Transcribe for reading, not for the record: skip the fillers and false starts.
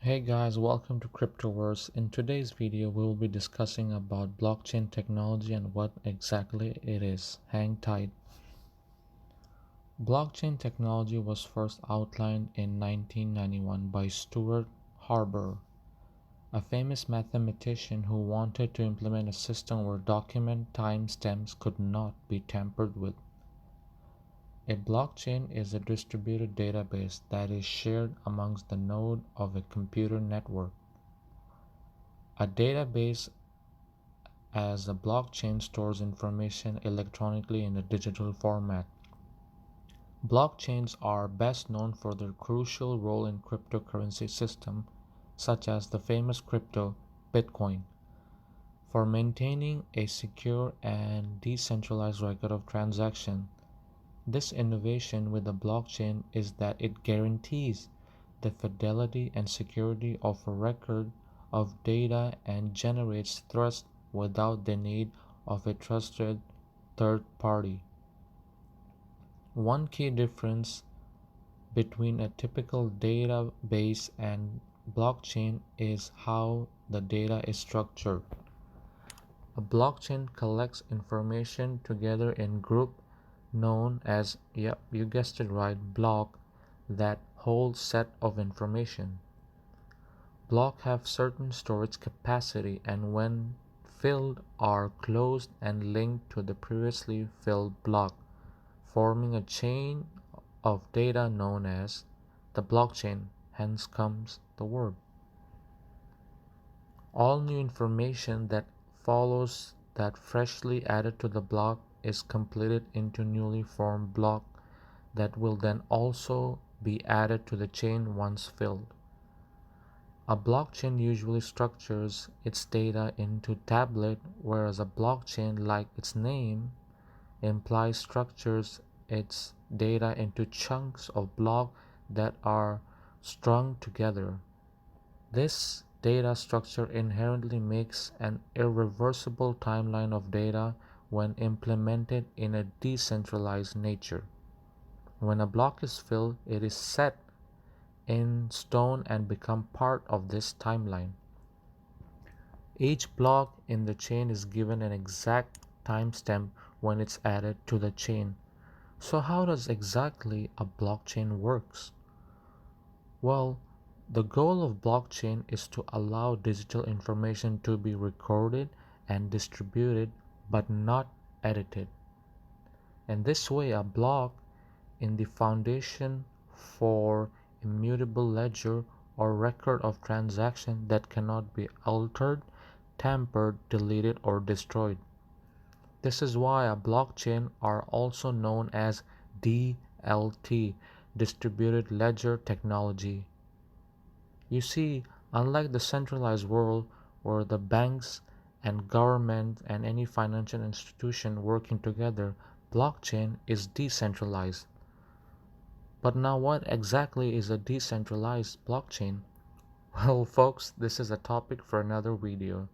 Hey guys, welcome to Cryptoverse. In today's video, we will be discussing about blockchain technology and what exactly it is. Hang tight. Blockchain technology was first outlined in 1991 by Stuart Harbour, a famous mathematician who wanted to implement a system where document timestamps could not be tampered with. A blockchain is a distributed database that is shared amongst the nodes of a computer network. A database as a blockchain stores information electronically in a digital format. Blockchains are best known for their crucial role in cryptocurrency systems, such as the famous crypto Bitcoin, for maintaining a secure and decentralized record of transaction. This innovation with the blockchain is that it guarantees the fidelity and security of a record of data and generates trust without the need of a trusted third party. One key difference between a typical database and blockchain is how the data is structured. A blockchain collects information together in group known as, yep, you guessed it right, block, that whole set of information. Blocks have certain storage capacity and when filled are closed and linked to the previously filled block, forming a chain of data known as the blockchain, hence comes the word. All new information that follows that freshly added to the block is completed into newly formed block that will then also be added to the chain once filled. A blockchain usually structures its data into tablet, whereas a blockchain, like its name implies, structures its data into chunks of block that are strung together. This data structure inherently makes an irreversible timeline of data when implemented in a decentralized nature. When a block is filled, it is set in stone and become part of this timeline. Each block in the chain is given an exact timestamp when it's added to the chain. So how does exactly a blockchain works? Well, the goal of blockchain is to allow digital information to be recorded and distributed but not edited. In this way, a block in the foundation for immutable ledger or record of transaction that cannot be altered, tampered, deleted, or destroyed. This is why a blockchain are also known as DLT, distributed ledger technology. You see, unlike the centralized world where the banks and government and any financial institution working together, blockchain is decentralized. But now what exactly is a decentralized blockchain? Well, folks, this is a topic for another video.